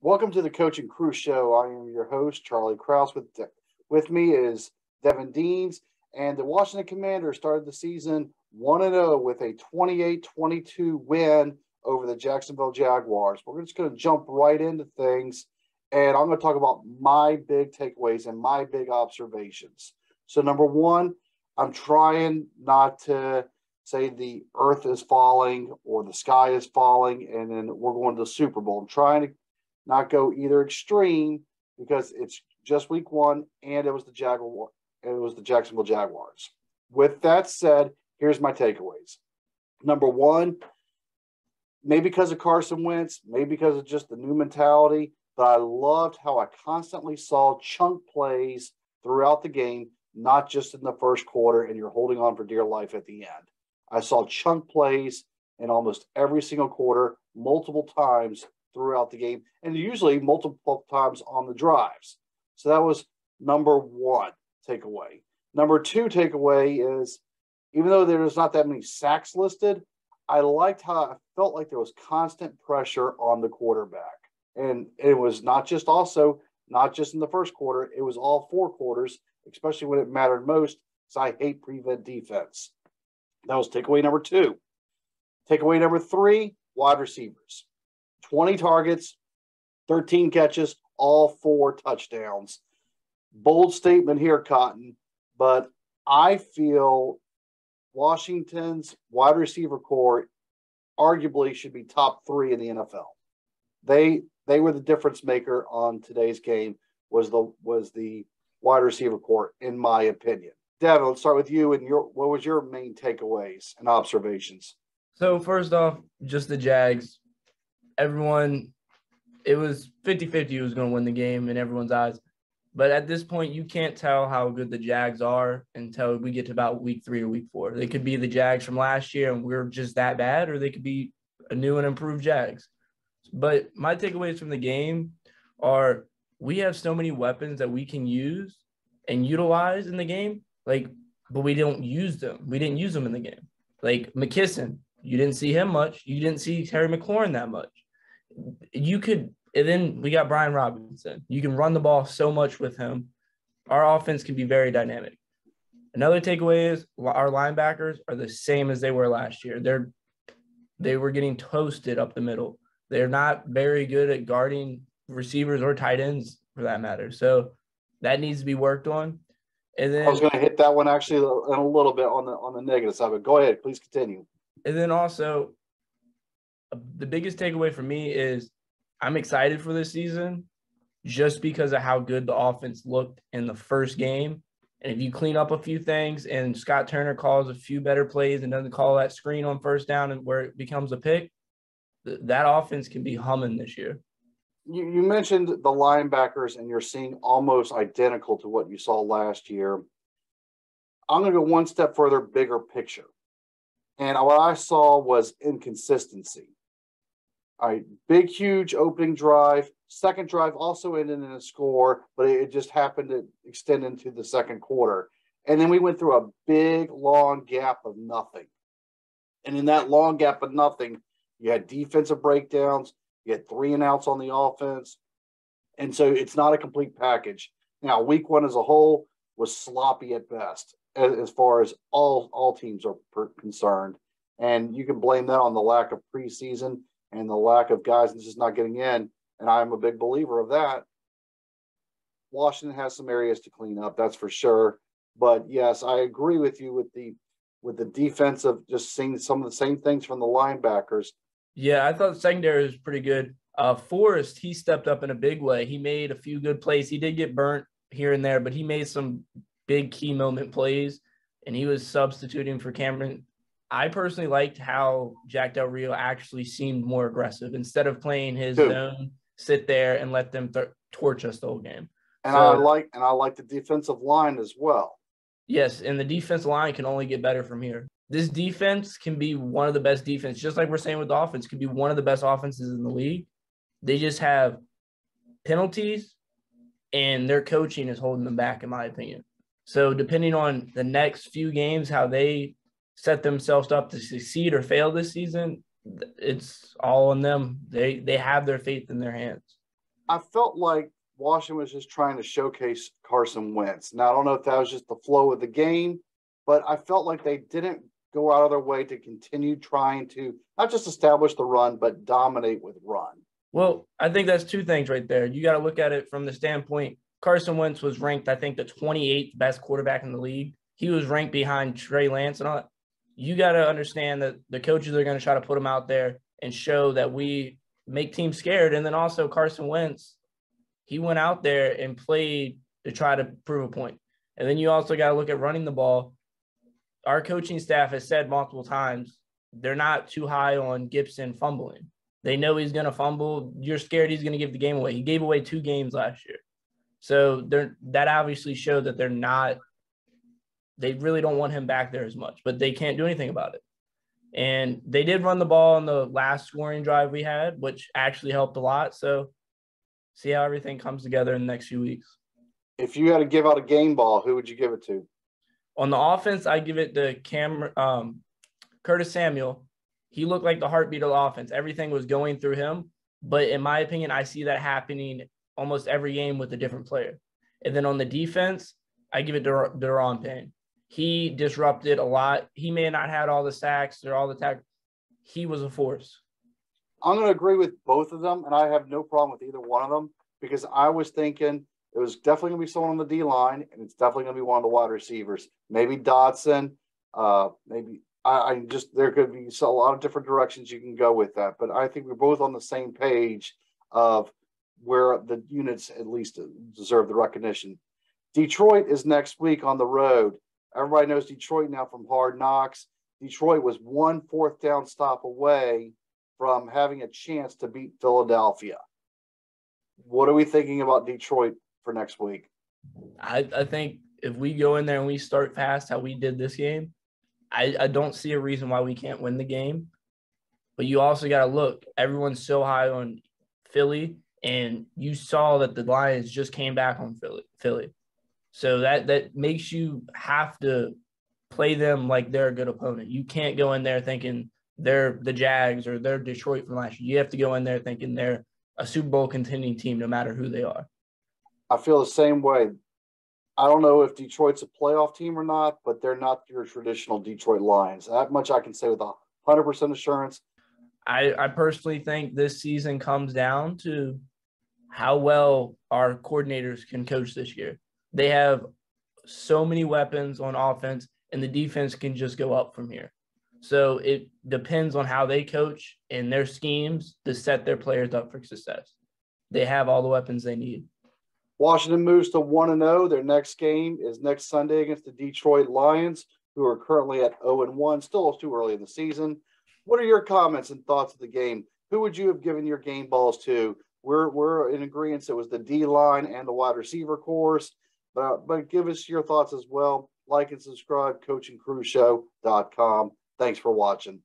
Welcome to the Coach and Crew Show. I am your host, Charlie Krause. With me is Devin Deans, and the Washington Commanders started the season 1-0 with a 28-22 win over the Jacksonville Jaguars. We're just going to jump right into things, and I'm going to talk about my big takeaways and my big observations. So, number one, I'm trying not to say the earth is falling or the sky is falling and then we're going to the Super Bowl. I'm trying to not go either extreme because it's just week one and it was the Jacksonville Jaguars. With that said, here's my takeaways. Number one, maybe because of Carson Wentz, maybe because of just the new mentality, but I loved how I constantly saw chunk plays throughout the game, not just in the first quarter, and you're holding on for dear life at the end. I saw chunk plays in almost every single quarter, multiple times throughout the game, and usually multiple times on the drives. So that was number one takeaway. Number two takeaway is, even though there's not that many sacks listed, I liked how I felt like there was constant pressure on the quarterback. And it was not just in the first quarter, it was all four quarters, especially when it mattered most, because I hate prevent defense. That was takeaway number two. Takeaway number three, wide receivers. 20 targets, 13 catches, all 4 touchdowns. Bold statement here, Cotton, but I feel Washington's wide receiver core arguably should be top 3 in the NFL. They were the difference maker on today's game, was the wide receiver core, in my opinion. Devin, let's start with you and what was your main takeaways and observations? So first off, just the Jags. Everyone, it was 50-50 who was going to win the game in everyone's eyes. But at this point, you can't tell how good the Jags are until we get to about week 3 or week 4. They could be the Jags from last year and we're just that bad, or they could be a new and improved Jags. But my takeaways from the game are we have so many weapons that we can use and utilize in the game, but we don't use them. We didn't use them in the game. Like McKisson, you didn't see him much. You didn't see Terry McLaurin that much. And then we got Brian Robinson. You can run the ball so much with him. Our offense can be very dynamic. Another takeaway is our linebackers are the same as they were last year. They were getting toasted up the middle. They're not very good at guarding receivers or tight ends for that matter. So that needs to be worked on. And then I was going to hit that one actually in a little bit on the negative side, but go ahead, please continue. And then also, the biggest takeaway for me is I'm excited for this season just because of how good the offense looked in the first game. And if you clean up a few things and Scott Turner calls a few better plays and doesn't call that screen on first down and where it becomes a pick, that offense can be humming this year. You mentioned the linebackers, and you're seeing almost identical to what you saw last year. I'm going to go one step further, bigger picture. And what I saw was inconsistency. All right, big, huge opening drive. Second drive also ended in a score, but it just happened to extend into the second quarter. And then we went through a big, long gap of nothing. And in that long gap of nothing, you had defensive breakdowns. You had 3 and outs on the offense. And so it's not a complete package. Now, week 1 as a whole was sloppy at best as far as all teams are concerned. And you can blame that on the lack of preseason and the lack of guys just not getting in. And I'm a big believer of that. Washington has some areas to clean up, that's for sure. But yes, I agree with you with the defense of just seeing some of the same things from the linebackers. Yeah, I thought the secondary was pretty good. Forrest, he stepped up in a big way. He made a few good plays. He did get burnt here and there, but he made some big key moment plays, and he was substituting for Cameron. I personally liked how Jack Del Rio actually seemed more aggressive instead of playing his zone, sit there and let them torch us the whole game. And I like the defensive line as well. Yes, and the defensive line can only get better from here. This defense can be one of the best defenses, just like we're saying with the offense, can be one of the best offenses in the league. They just have penalties, and their coaching is holding them back, in my opinion. So depending on the next few games, how they set themselves up to succeed or fail this season, it's all on them. They have their faith in their hands. I felt like Washington was just trying to showcase Carson Wentz. Now, I don't know if that was just the flow of the game, but I felt like they didn't go out of their way to continue trying to not just establish the run, but dominate with run. Well, I think that's two things right there. You got to look at it from the standpoint Carson Wentz was ranked, I think, the 28th best quarterback in the league. He was ranked behind Trey Lance and all that. You got to understand that the coaches are going to try to put him out there and show that we make teams scared. And then also Carson Wentz, he went out there and played to try to prove a point. And then you also got to look at running the ball. Our coaching staff has said multiple times they're not too high on Gibson fumbling. They know he's going to fumble. You're scared he's going to give the game away. He gave away 2 games last year. So that obviously showed that they really don't want him back there as much, but they can't do anything about it. And they did run the ball on the last scoring drive we had, which actually helped a lot. So see how everything comes together in the next few weeks. If you had to give out a game ball, who would you give it to? On the offense, I give it to Curtis Samuel. He looked like the heartbeat of the offense. Everything was going through him. But in my opinion, I see that happening almost every game with a different player. And then on the defense, I give it to Deron Payne. He disrupted a lot. He may not have had all the sacks or all the tackles. He was a force. I'm going to agree with both of them, and I have no problem with either one of them because I was thinking it was definitely going to be someone on the D-line, and it's definitely going to be one of the wide receivers. Maybe Dotson, maybe I just there could be a lot of different directions you can go with that. But I think we're both on the same page of where the units at least deserve the recognition. Detroit is next week on the road. Everybody knows Detroit now from Hard Knocks. Detroit was 1 4th down stop away from having a chance to beat Philadelphia. What are we thinking about Detroit for next week? I think if we go in there and we start fast how we did this game, I don't see a reason why we can't win the game. But you also got to look. Everyone's so high on Philly, and you saw that the Lions just came back on Philly. So that makes you have to play them like they're a good opponent. You can't go in there thinking they're the Jags or they're Detroit from last year. You have to go in there thinking they're a Super Bowl contending team no matter who they are. I feel the same way. I don't know if Detroit's a playoff team or not, but they're not your traditional Detroit Lions. That much I can say with 100% assurance. I personally think this season comes down to how well our coordinators can coach this year. They have so many weapons on offense, and the defense can just go up from here. So it depends on how they coach and their schemes to set their players up for success. They have all the weapons they need. Washington moves to 1-0. Their next game is next Sunday against the Detroit Lions, who are currently at 0-1. Still too early in the season. What are your comments and thoughts of the game? Who would you have given your game balls to? We're in agreement it was the D-line and the wide receiver course. But give us your thoughts as well. Like and subscribe, coachingcrewshow.com. Thanks for watching.